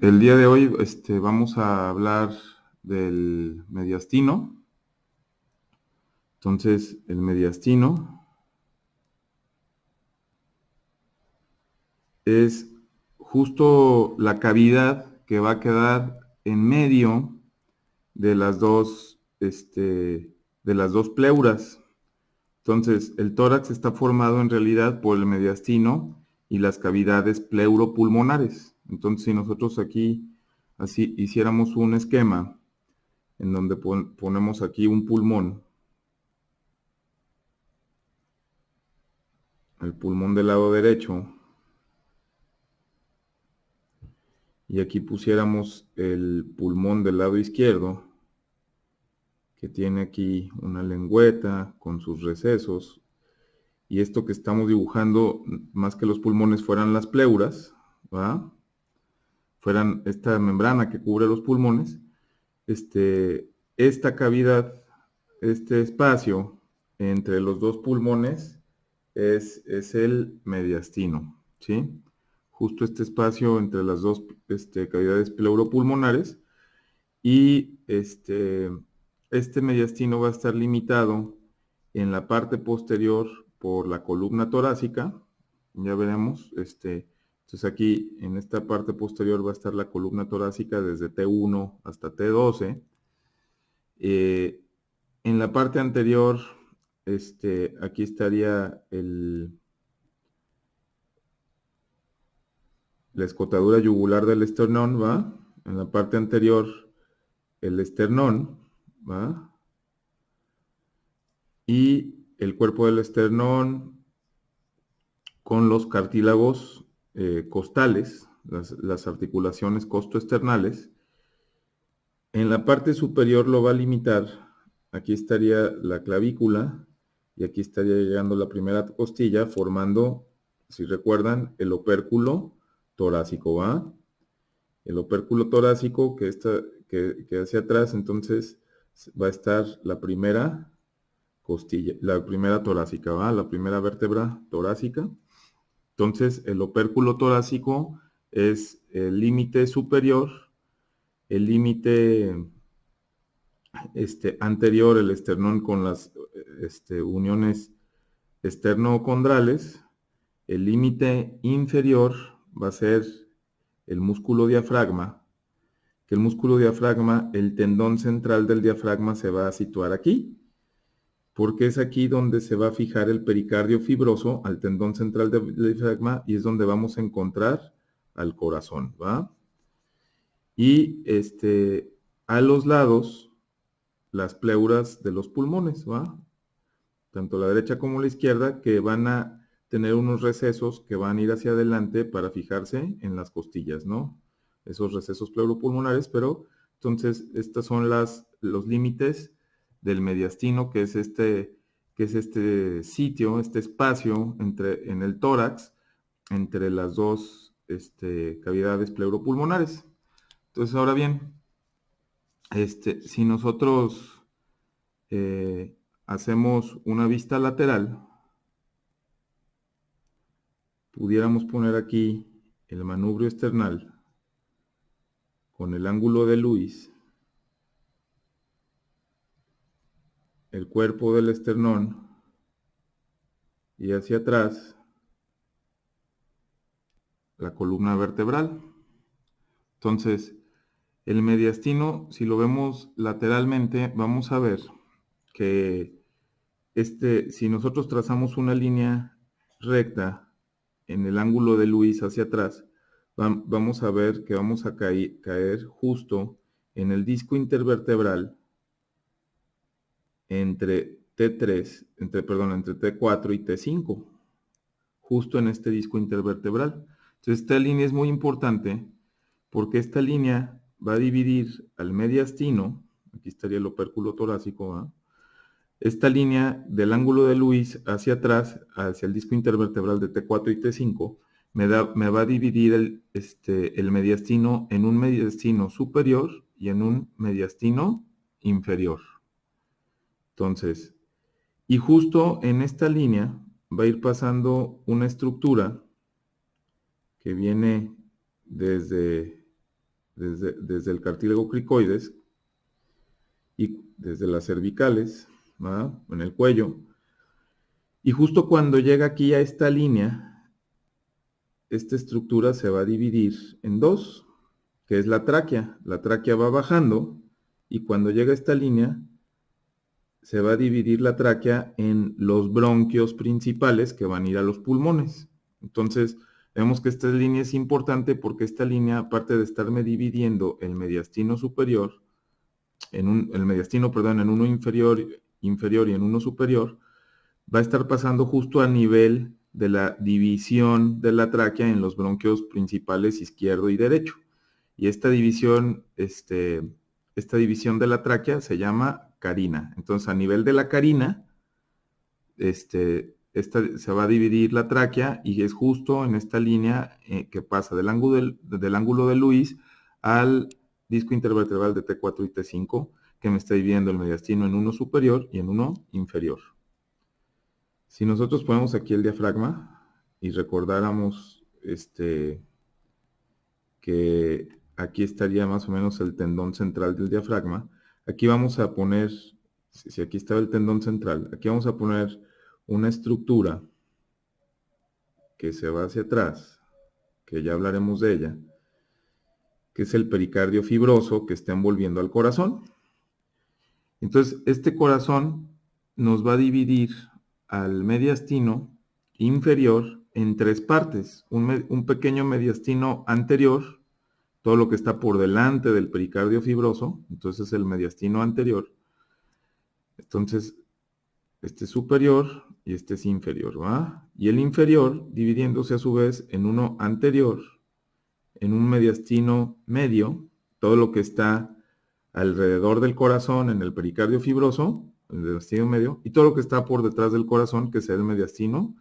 el día de hoy vamos a hablar del mediastino. Entonces, el mediastino es justo la cavidad que va a quedar en medio de las dos pleuras. Entonces, el tórax está formado en realidad por el mediastino y las cavidades pleuropulmonares. Entonces, si nosotros aquí así hiciéramos un esquema en donde ponemos aquí un pulmón, el pulmón del lado derecho, y aquí pusiéramos el pulmón del lado izquierdo, que tiene aquí una lengüeta con sus recesos, y esto que estamos dibujando, más que los pulmones, fueran las pleuras, ¿verdad? Fueran esta membrana que cubre los pulmones, esta cavidad, este espacio entre los dos pulmones es el mediastino, ¿sí? Justo este espacio entre las dos cavidades pleuropulmonares, y este mediastino va a estar limitado en la parte posterior por la columna torácica. Ya veremos, entonces aquí en esta parte posterior va a estar la columna torácica desde T1 hasta T12. En la parte anterior, aquí estaría la escotadura yugular del esternón, ¿va? En la parte anterior, el esternón, ¿va? Y el cuerpo del esternón con los cartílagos costales, las articulaciones costoesternales. En la parte superior lo va a limitar, aquí estaría la clavícula, y aquí estaría llegando la primera costilla, formando, si recuerdan, el opérculo torácico, ¿va? El opérculo torácico que hacia atrás, entonces va a estar la primera costilla, la primera torácica, ¿va? La primera vértebra torácica. Entonces, el opérculo torácico es el límite superior, el límite anterior, el esternón con las uniones esternocondrales. El límite inferior va a ser el músculo diafragma, que el músculo diafragma, el tendón central del diafragma se va a situar aquí, porque es aquí donde se va a fijar el pericardio fibroso al tendón central del diafragma, y es donde vamos a encontrar al corazón, ¿va? Y a los lados, las pleuras de los pulmones, ¿va? Tanto la derecha como la izquierda, que van a tener unos recesos que van a ir hacia adelante para fijarse en las costillas, ¿no? Esos recesos pleuropulmonares, pero entonces estos son los límites del mediastino, que es este sitio, este espacio en el tórax, entre las dos cavidades pleuropulmonares. Entonces, ahora bien, si nosotros hacemos una vista lateral, pudiéramos poner aquí el manubrio esternal con el ángulo de Lewis, el cuerpo del esternón, y hacia atrás la columna vertebral. Entonces, el mediastino, si lo vemos lateralmente, vamos a ver que si nosotros trazamos una línea recta en el ángulo de Lewis hacia atrás, vamos a ver que vamos a caer justo en el disco intervertebral entre entre T4 y T5, justo en este disco intervertebral. Entonces, esta línea es muy importante porque esta línea va a dividir al mediastino, aquí estaría el opérculo torácico, ¿va? Esta línea del ángulo de Lewis hacia atrás, hacia el disco intervertebral de T4 y T5, me va a dividir el mediastino en un mediastino superior y en un mediastino inferior. Entonces, y justo en esta línea va a ir pasando una estructura que viene desde desde el cartílago cricoides y desde las cervicales, ¿verdad? En el cuello. Y justo cuando llega aquí a esta línea, esta estructura se va a dividir en dos, que es la tráquea. La tráquea va bajando y cuando llega a esta línea, se va a dividir la tráquea en los bronquios principales que van a ir a los pulmones. Entonces, vemos que esta línea es importante porque esta línea, aparte de estarme dividiendo el mediastino superior, el mediastino, perdón, en uno inferior y en uno superior, va a estar pasando justo a nivel de la división de la tráquea en los bronquios principales izquierdo y derecho. Y esta división de la tráquea se llama carina. Entonces, a nivel de la carina, se va a dividir la tráquea y es justo en esta línea que pasa del ángulo de Lewis al disco intervertebral de T4 y T5, que me está dividiendo el mediastino en uno superior y en uno inferior. Si nosotros ponemos aquí el diafragma y recordáramos que aquí estaría más o menos el tendón central del diafragma, aquí vamos a poner, si aquí estaba el tendón central, aquí vamos a poner una estructura que se va hacia atrás, que ya hablaremos de ella, que es el pericardio fibroso que está envolviendo al corazón. Entonces, este corazón nos va a dividir al mediastino inferior en tres partes. Un pequeño mediastino anterior, todo lo que está por delante del pericardio fibroso, entonces el mediastino anterior. Entonces, este es superior y este es inferior, ¿va? Y el inferior dividiéndose a su vez en uno anterior, en un mediastino medio, todo lo que está alrededor del corazón en el pericardio fibroso, el mediastino medio, y todo lo que está por detrás del corazón, que es el mediastino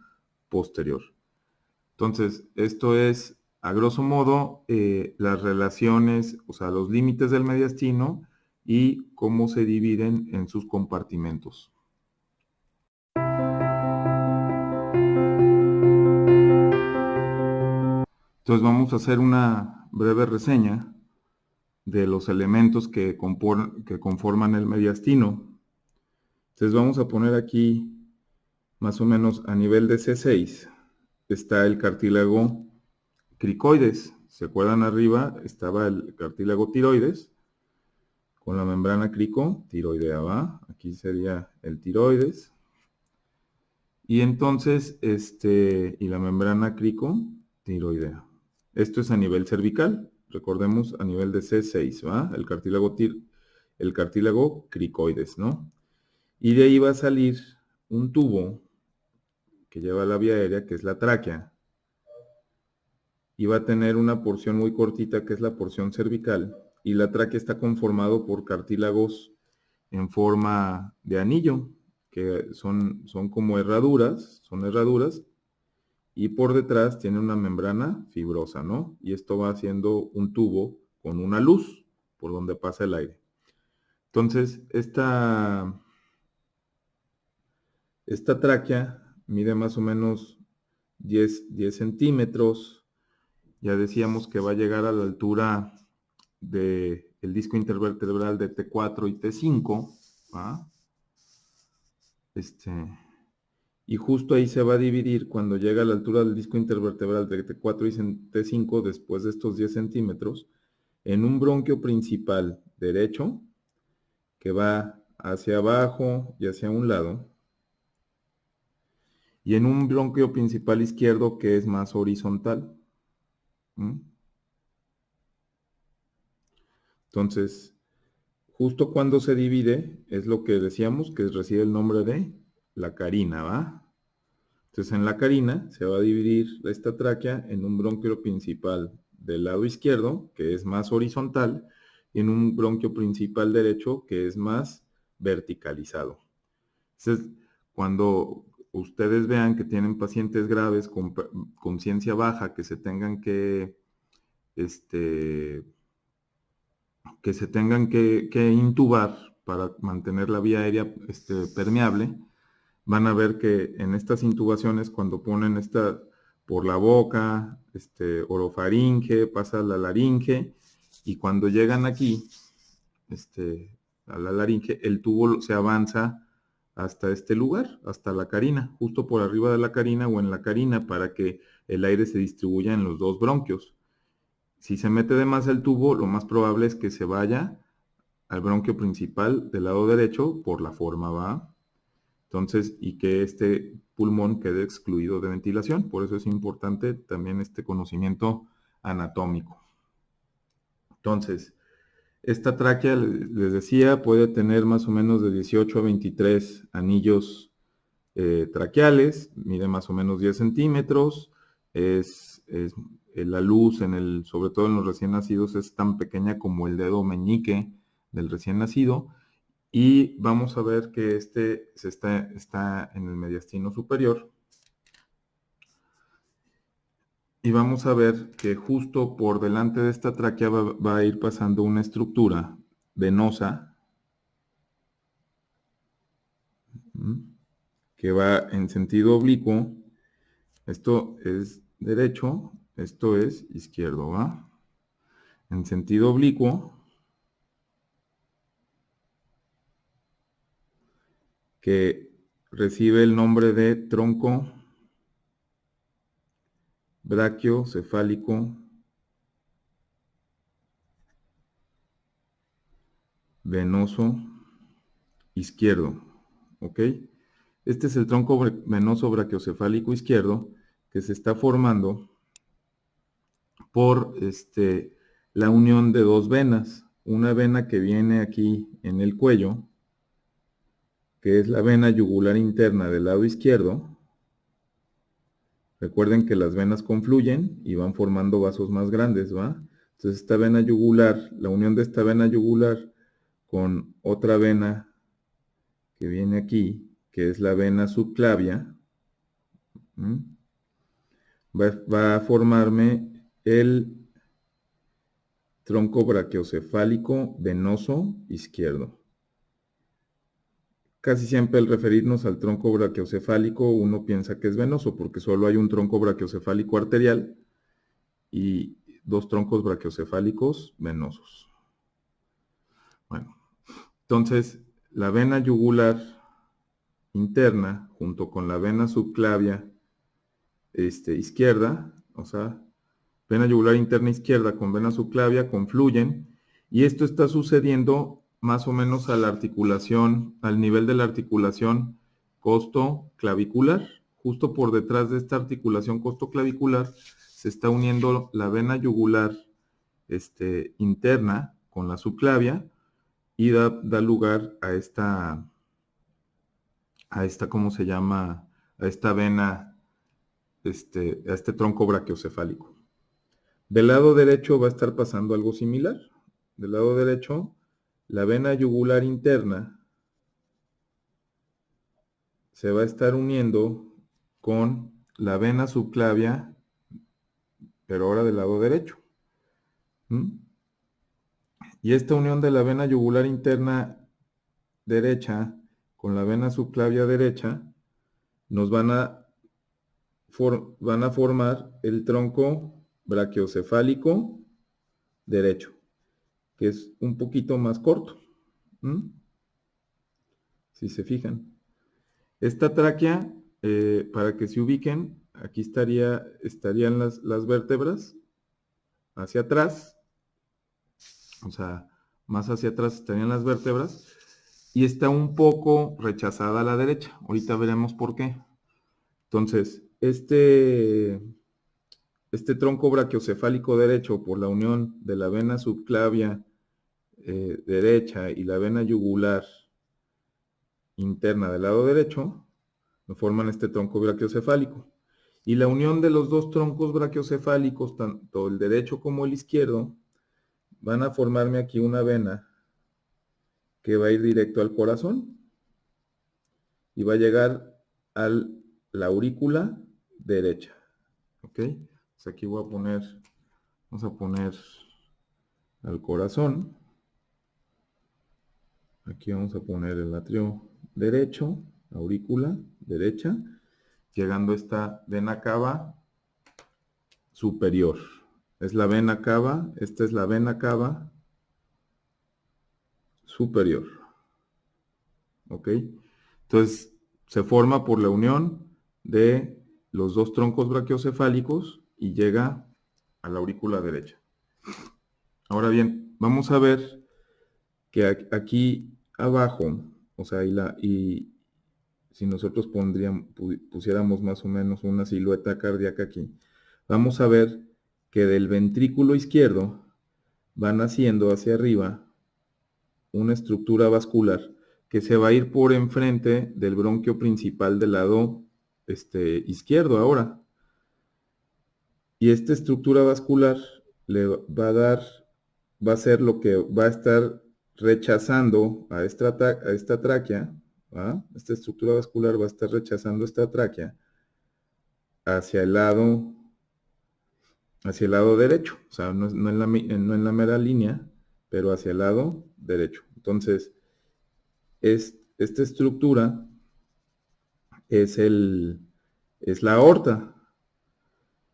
posterior. Entonces, esto es, a grosso modo, las relaciones, o sea, los límites del mediastino y cómo se dividen en sus compartimentos. Entonces vamos a hacer una breve reseña de los elementos que conforman el mediastino. Entonces vamos a poner aquí, más o menos a nivel de C6, está el cartílago cricoides. ¿Se acuerdan arriba? Estaba el cartílago tiroides, con la membrana cricotiroidea, ¿va? Aquí sería el tiroides. Y entonces, y la membrana cricotiroidea. Esto es a nivel cervical, recordemos a nivel de C6, ¿va? El cartílago cricoides, ¿no? Y de ahí va a salir un tubo que lleva la vía aérea, que es la tráquea. Y va a tener una porción muy cortita, que es la porción cervical. Y la tráquea está conformado por cartílagos en forma de anillo, que son como herraduras, y por detrás tiene una membrana fibrosa, ¿no? Y esto va haciendo un tubo con una luz por donde pasa el aire. Entonces, esta tráquea mide más o menos 10 centímetros. Ya decíamos que va a llegar a la altura del disco intervertebral de T4 y T5, ¿va? Y justo ahí se va a dividir cuando llega a la altura del disco intervertebral de T4 y T5, después de estos 10 centímetros, en un bronquio principal derecho, que va hacia abajo y hacia un lado, y en un bronquio principal izquierdo que es más horizontal. Entonces, justo cuando se divide, es lo que decíamos, que recibe el nombre de la carina, ¿va? Entonces, en la carina se va a dividir esta tráquea en un bronquio principal del lado izquierdo, que es más horizontal, y en un bronquio principal derecho, que es más verticalizado. Entonces, cuando ustedes vean que tienen pacientes graves con conciencia baja, que se tengan que intubar para mantener la vía aérea permeable, van a ver que en estas intubaciones, cuando ponen esta por la boca, orofaringe, pasa a la laringe, y cuando llegan aquí, a la laringe, el tubo se avanza hasta este lugar, hasta la carina, justo por arriba de la carina o en la carina, para que el aire se distribuya en los dos bronquios. Si se mete de más el tubo, lo más probable es que se vaya al bronquio principal del lado derecho por la forma, ¿va? Entonces, y que este pulmón quede excluido de ventilación. Por eso es importante también este conocimiento anatómico. Entonces, esta tráquea, les decía, puede tener más o menos de 18 a 23 anillos traqueales, mide más o menos 10 centímetros, la luz, sobre todo en los recién nacidos, es tan pequeña como el dedo meñique del recién nacido, y vamos a ver que está en el mediastino superior, y vamos a ver que justo por delante de esta tráquea va a ir pasando una estructura venosa, que va en sentido oblicuo. Esto es derecho, esto es izquierdo, ¿va? En sentido oblicuo, que recibe el nombre de tronco brachiocefálico venoso izquierdo, ¿ok? Este es el tronco venoso brachiocefálico izquierdo que se está formando por la unión de dos venas. Una vena que viene aquí en el cuello, que es la vena yugular interna del lado izquierdo. Recuerden que las venas confluyen y van formando vasos más grandes, ¿va? Entonces esta vena yugular, la unión de esta vena yugular con otra vena que viene aquí, que es la vena subclavia, va a formarme el tronco brachiocefálico venoso izquierdo. Casi siempre al referirnos al tronco brachiocefálico uno piensa que es venoso porque solo hay un tronco brachiocefálico arterial y dos troncos brachiocefálicos venosos. Bueno, entonces la vena yugular interna junto con la vena subclavia izquierda, o sea, vena yugular interna izquierda con vena subclavia confluyen y esto está sucediendo más o menos a la articulación, al nivel de la articulación costoclavicular. Justo por detrás de esta articulación costoclavicular se está uniendo la vena yugular interna con la subclavia y da lugar a esta, ¿cómo se llama? A esta vena, a este tronco brachiocefálico. Del lado derecho va a estar pasando algo similar. Del lado derecho, la vena yugular interna se va a estar uniendo con la vena subclavia, pero ahora del lado derecho. Y esta unión de la vena yugular interna derecha con la vena subclavia derecha nos van a formar el tronco brachiocefálico derecho, que es un poquito más corto. Si se fijan. Esta tráquea, para que se ubiquen, aquí estarían las vértebras hacia atrás, o sea, más hacia atrás estarían las vértebras, y está un poco rechazada a la derecha. Ahorita veremos por qué. Entonces, este tronco brachiocefálico derecho, por la unión de la vena subclavia derecha y la vena yugular interna del lado derecho, forman este tronco brachiocefálico. Y la unión de los dos troncos brachiocefálicos, tanto el derecho como el izquierdo, van a formarme aquí una vena que va a ir directo al corazón y va a llegar a la aurícula derecha. ¿Ok? Pues aquí vamos a poner al corazón. Aquí vamos a poner el atrio derecho, aurícula derecha, llegando a esta vena cava superior. Es la vena cava, esta es la vena cava superior. ¿Ok? Entonces, se forma por la unión de los dos troncos brachiocefálicos y llega a la aurícula derecha. Ahora bien, vamos a ver que aquí abajo, o sea, y si nosotros pusiéramos más o menos una silueta cardíaca aquí, vamos a ver que del ventrículo izquierdo va naciendo hacia arriba una estructura vascular que se va a ir por enfrente del bronquio principal del lado izquierdo ahora. Y esta estructura vascular le va a ser lo que va a estar rechazando a esta tráquea, ¿va? Esta estructura vascular va a estar rechazando esta tráquea hacia el lado derecho, o sea, no en la mera línea, pero hacia el lado derecho. Entonces, esta estructura es, es la aorta,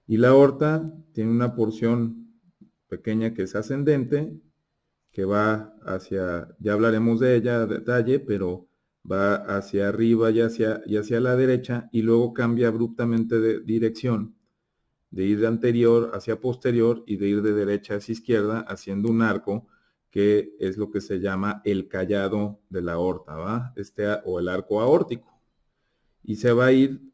y la aorta tiene una porción pequeña que es ascendente, que va hacia, ya hablaremos de ella a detalle, pero va hacia arriba y hacia la derecha, y luego cambia abruptamente de dirección, de ir de anterior hacia posterior y de ir de derecha hacia izquierda, haciendo un arco, que es lo que se llama el cayado de la aorta, ¿va? O el arco aórtico. Y se va a ir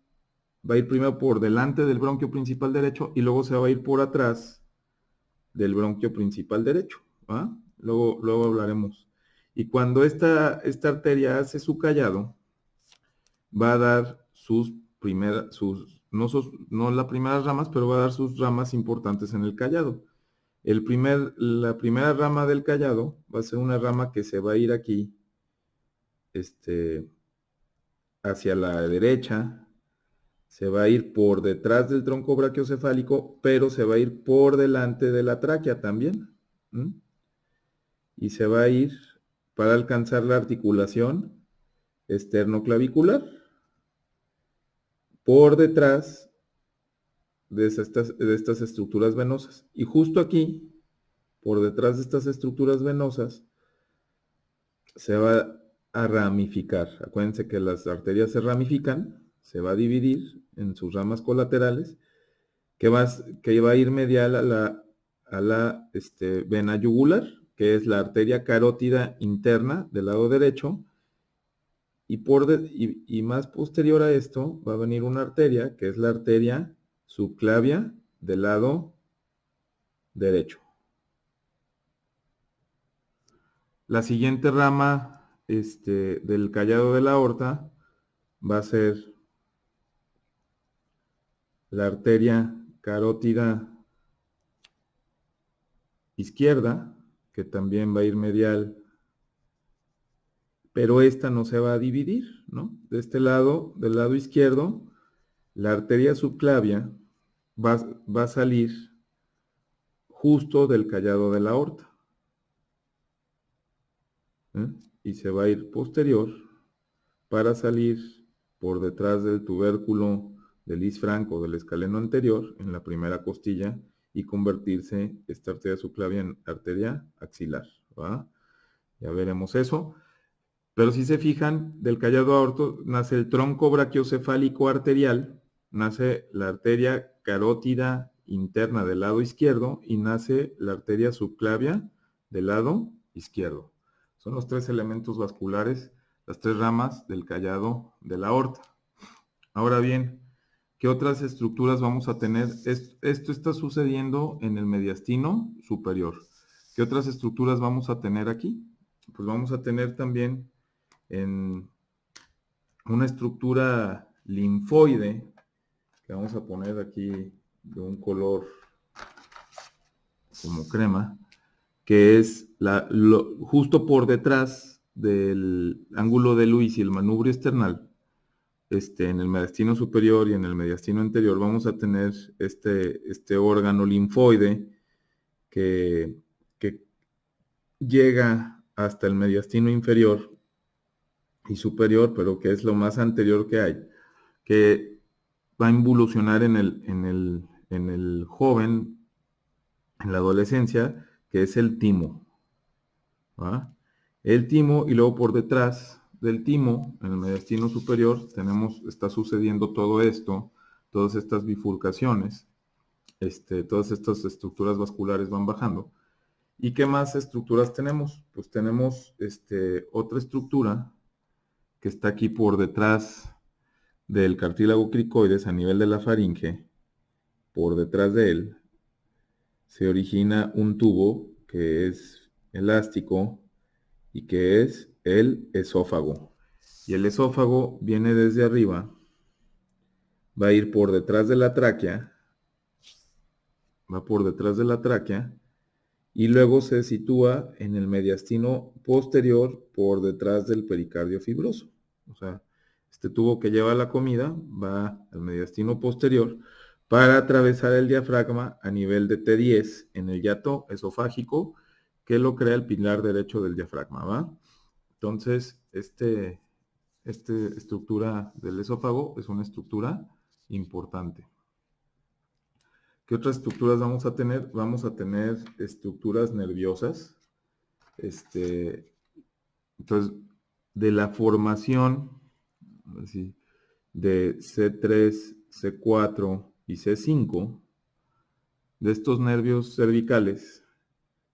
primero por delante del bronquio principal derecho y luego se va a ir por atrás del bronquio principal derecho, ¿va? Luego hablaremos. Y cuando esta arteria hace su cayado, va a dar no las primeras ramas, pero va a dar sus ramas importantes en el cayado. La primera rama del cayado va a ser una rama que se va a ir aquí, hacia la derecha, se va a ir por detrás del tronco brachiocefálico, pero se va a ir por delante de la tráquea también. Y se va a ir para alcanzar la articulación esternoclavicular por detrás de estas estructuras venosas. Y justo aquí, por detrás de estas estructuras venosas, se va a ramificar. Acuérdense que las arterias se ramifican, se va a dividir en sus ramas colaterales, que va a ir medial a la vena yugular, que es la arteria carótida interna del lado derecho, y más posterior a esto va a venir una arteria, que es la arteria subclavia del lado derecho. La siguiente rama del cayado de la aorta va a ser la arteria carótida izquierda, que también va a ir medial, pero esta no se va a dividir, ¿no? De este lado, del lado izquierdo, la arteria subclavia va a salir justo del cayado de la aorta, ¿eh? Y se va a ir posterior para salir por detrás del tubérculo del isfranco del escaleno anterior en la primera costilla y convertirse esta arteria subclavia en arteria axilar, ¿va? Ya veremos eso. Pero si se fijan, del cayado aorto nace el tronco brachiocefálico arterial, nace la arteria carótida interna del lado izquierdo y nace la arteria subclavia del lado izquierdo. Son los tres elementos vasculares, las tres ramas del cayado de la aorta. Ahora bien, ¿qué otras estructuras vamos a tener? Esto está sucediendo en el mediastino superior. ¿Qué otras estructuras vamos a tener aquí? Pues vamos a tener también en una estructura linfoide, que vamos a poner aquí de un color como crema, que es justo por detrás del ángulo de Lewis y el manubrio esternal, en el mediastino superior y en el mediastino anterior, vamos a tener este órgano linfoide que llega hasta el mediastino inferior y superior, pero que es lo más anterior que hay, que va a involucionar en el joven en la adolescencia, que es el timo. ¿Va? El timo, y luego por detrás del timo, en el mediastino superior, está sucediendo todo esto, todas estas bifurcaciones, todas estas estructuras vasculares van bajando. ¿Y qué más estructuras tenemos? Pues tenemos otra estructura que está aquí por detrás del cartílago cricoides a nivel de la faringe. Por detrás de él se origina un tubo que es elástico y que es el esófago. Y el esófago viene desde arriba, va a ir por detrás de la tráquea, va por detrás de la tráquea y luego se sitúa en el mediastino posterior por detrás del pericardio fibroso. O sea, este tubo que lleva la comida va al mediastino posterior para atravesar el diafragma a nivel de T10 en el hiato esofágico que lo crea el pilar derecho del diafragma, ¿va? Entonces, esta estructura del esófago es una estructura importante. ¿Qué otras estructuras vamos a tener? Vamos a tener estructuras nerviosas. Entonces, de la formación así, de C3, C4 y C5, de estos nervios cervicales,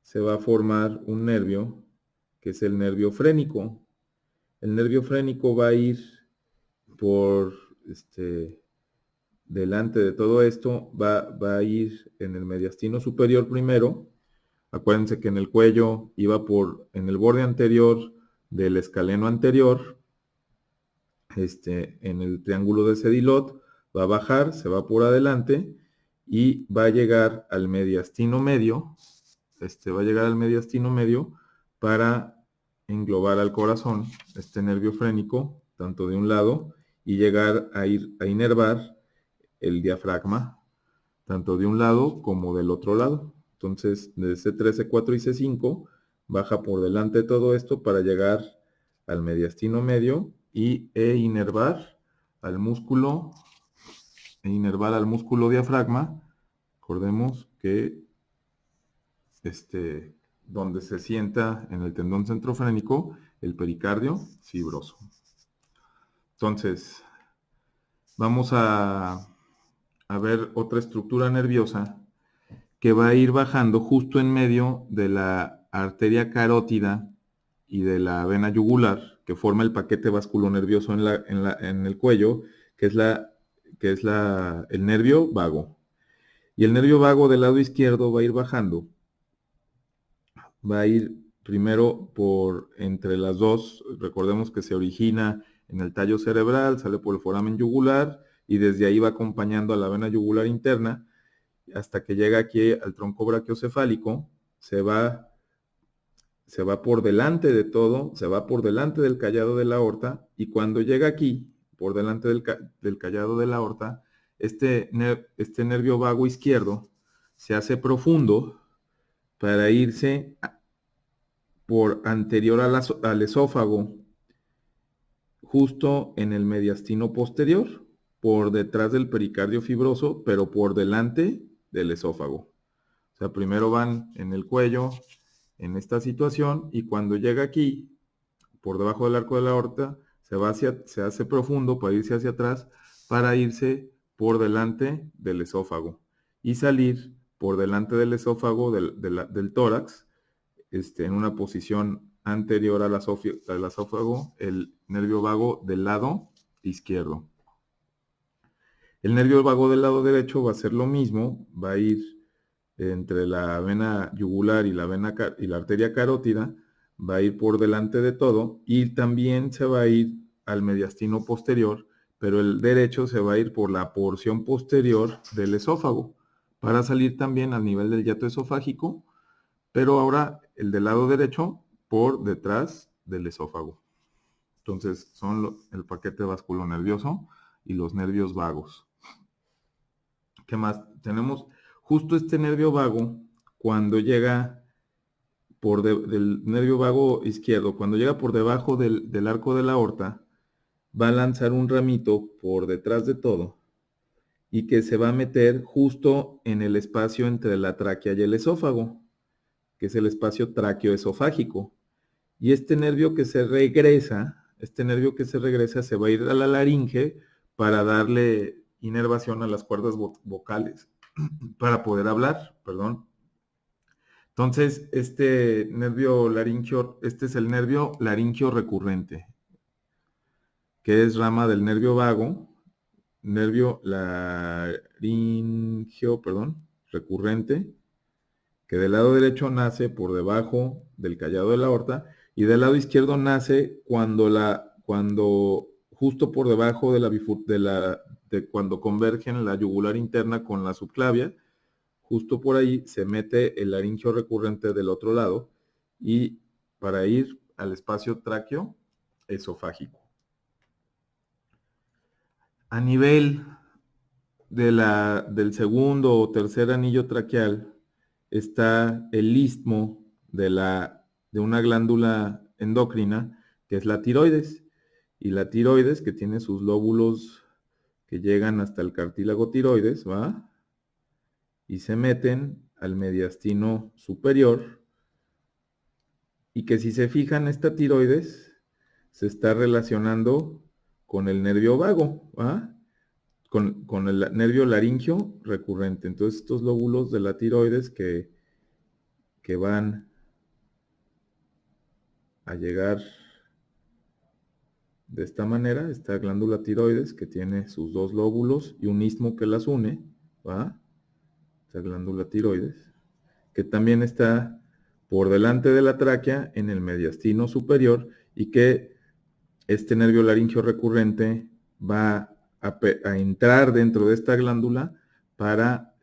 se va a formar un nervio que es el nervio frénico. El nervio frénico va a ir por delante de todo esto, va a ir en el mediastino superior primero. Acuérdense que en el cuello iba en el borde anterior del escaleno anterior, en el triángulo de Sedilot, va a bajar, se va por adelante y va a llegar al mediastino medio, va a llegar al mediastino medio para englobar al corazón, este nervio frénico, tanto de un lado, y llegar a inervar el diafragma, tanto de un lado como del otro lado. Entonces, de C3, C4 y C5, baja por delante de todo esto para llegar al mediastino medio inervar al músculo, diafragma. Recordemos que donde se sienta en el tendón centrofrénico el pericardio fibroso. Entonces, vamos a ver otra estructura nerviosa que va a ir bajando justo en medio de la arteria carótida y de la vena yugular, que forma el paquete vasculonervioso en el cuello, que es el nervio vago. Y el nervio vago del lado izquierdo va a ir bajando. Va a ir primero por entre las dos, recordemos que se origina en el tallo cerebral, sale por el foramen yugular y desde ahí va acompañando a la vena yugular interna hasta que llega aquí al tronco brachiocefálico, se va por delante de todo, se va por delante del callado de la aorta y cuando llega aquí, por delante del callado de la aorta, este nervio vago izquierdo se hace profundo para irse por anterior al esófago, justo en el mediastino posterior, por detrás del pericardio fibroso, pero por delante del esófago. O sea, primero van en el cuello, en esta situación, y cuando llega aquí, por debajo del arco de la aorta, se hace profundo para irse hacia atrás, para irse por delante del esófago y salir por delante del esófago del tórax, en una posición anterior al esófago, el nervio vago del lado izquierdo. El nervio vago del lado derecho va a ser lo mismo, va a ir entre la vena yugular y la arteria carótida, va a ir por delante de todo y también se va a ir al mediastino posterior, pero el derecho se va a ir por la porción posterior del esófago para salir también al nivel del hiato esofágico, pero ahora el del lado derecho por detrás del esófago. Entonces son el paquete vasculonervioso y los nervios vagos. ¿Qué más? Tenemos justo este nervio vago cuando llega del nervio vago izquierdo, cuando llega por debajo del arco de la aorta, va a lanzar un ramito por detrás de todo y que se va a meter justo en el espacio entre la tráquea y el esófago, que es el espacio tráqueo-esofágico. Y este nervio que se regresa se va a ir a la laringe para darle inervación a las cuerdas vocales, para poder hablar, perdón. Entonces, este es el nervio laringio recurrente, que es rama del nervio vago, nervio laringio, recurrente, que del lado derecho nace por debajo del callado de la aorta y del lado izquierdo nace cuando justo por debajo de cuando convergen la yugular interna con la subclavia, justo por ahí se mete el laringio recurrente del otro lado y para ir al espacio tráqueo esofágico. A nivel del segundo o tercer anillo traqueal está el istmo de una glándula endocrina que es la tiroides. Y la tiroides, que tiene sus lóbulos que llegan hasta el cartílago tiroides, ¿va? Y se meten al mediastino superior. Y que si se fijan, esta tiroides se está relacionando con el nervio vago, ¿va? Con el nervio laringio recurrente. Entonces, estos lóbulos de la tiroides que van a llegar de esta manera, esta glándula tiroides que tiene sus dos lóbulos y un istmo que las une, ¿va? Esta glándula tiroides, que también está por delante de la tráquea en el mediastino superior y que este nervio laringio recurrente va a entrar dentro de esta glándula para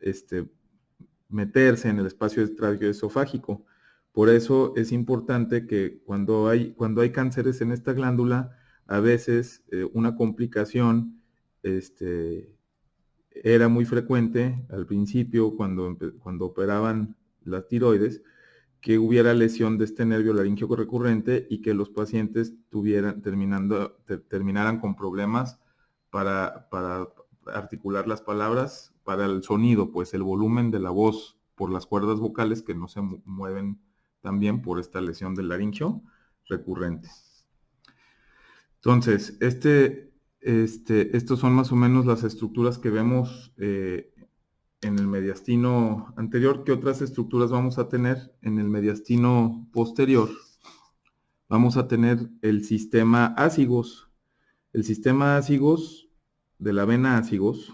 meterse en el espacio tráqueo-esofágico. Por eso es importante que cuando hay cánceres en esta glándula, a veces una complicación era muy frecuente al principio cuando operaban las tiroides, que hubiera lesión de este nervio laringio recurrente y que los pacientes terminaran con problemas para articular las palabras, para el sonido, pues el volumen de la voz por las cuerdas vocales que no se mueven tan bien por esta lesión del laringio recurrente. Entonces, estos son más o menos las estructuras que vemos en el mediastino anterior. ¿Qué otras estructuras vamos a tener en el mediastino posterior? Vamos a tener el sistema ácigos. El sistema ácigos de la vena ácigos,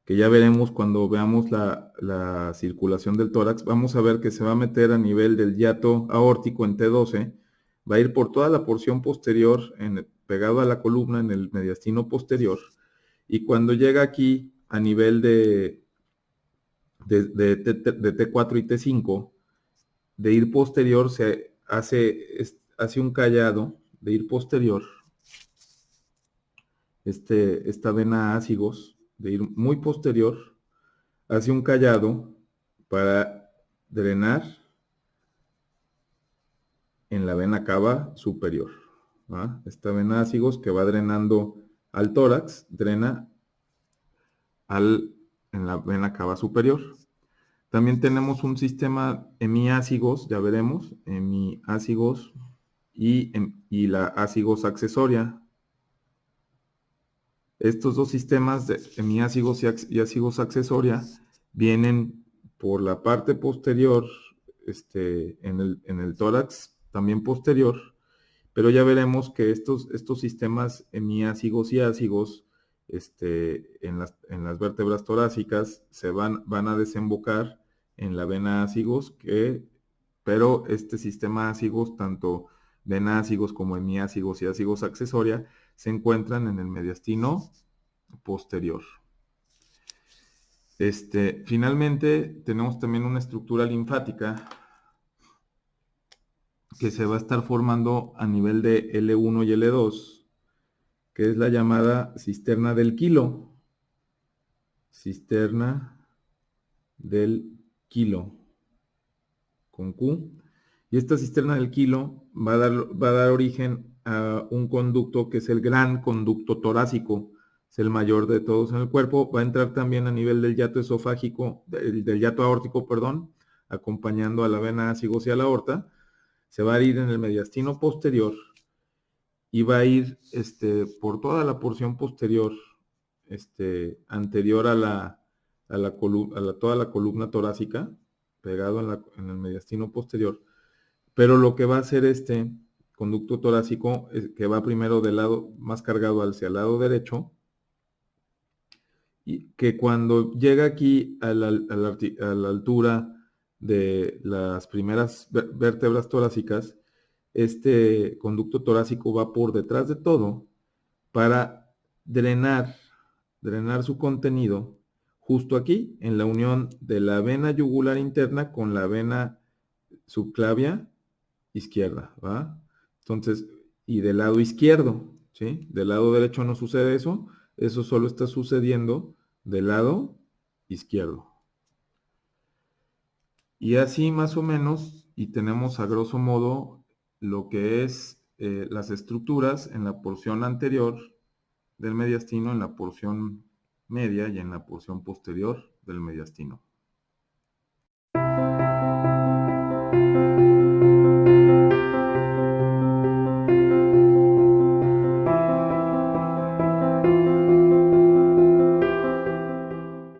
que ya veremos cuando veamos la circulación del tórax, vamos a ver que se va a meter a nivel del hiato aórtico en T12, va a ir por toda la porción posterior, pegado a la columna en el mediastino posterior, y cuando llega aquí a nivel de T4 y T5, de ir posterior se hace un callado de ir posterior, esta vena ácigos, de ir muy posterior, hace un callado para drenar en la vena cava superior. ¿Va? Esta vena ácigos que va drenando al tórax, drena en la vena cava superior. También tenemos un sistema hemiácigos, ya veremos, hemiácigos y la ácigos accesoria. Estos dos sistemas de hemiácigos y ácigos accesoria vienen por la parte posterior, en el tórax, también posterior, pero ya veremos que estos sistemas hemiácigos y ácigos en las vértebras torácicas van a desembocar en la vena ácigos, pero este sistema ácigos, tanto vena ácigos como hemiácigos y ácigos accesoria, se encuentran en el mediastino posterior. Finalmente, tenemos también una estructura linfática que se va a estar formando a nivel de L1 y L2, que es la llamada cisterna del quilo. Cisterna del quilo, con Q. Y esta cisterna del quilo va a dar origen a un conducto que es el gran conducto torácico, es el mayor de todos en el cuerpo, va a entrar también a nivel del hiato esofágico, del hiato aórtico, perdón, acompañando a la vena sigos y a la aorta, se va a ir en el mediastino posterior y va a ir por toda la porción posterior, anterior a toda la columna torácica, pegado en el mediastino posterior, pero lo que va a hacer este conducto torácico es que va primero del lado más cargado hacia el lado derecho, y que cuando llega aquí a la altura de las primeras vértebras torácicas, este conducto torácico va por detrás de todo para drenar, drenar su contenido justo aquí, en la unión de la vena yugular interna con la vena subclavia izquierda, ¿va? Entonces, y del lado izquierdo, ¿sí? Del lado derecho no sucede eso, eso solo está sucediendo del lado izquierdo. Y así más o menos, y tenemos a grosso modo lo que es las estructuras en la porción anterior del mediastino, en la porción media y en la porción posterior del mediastino.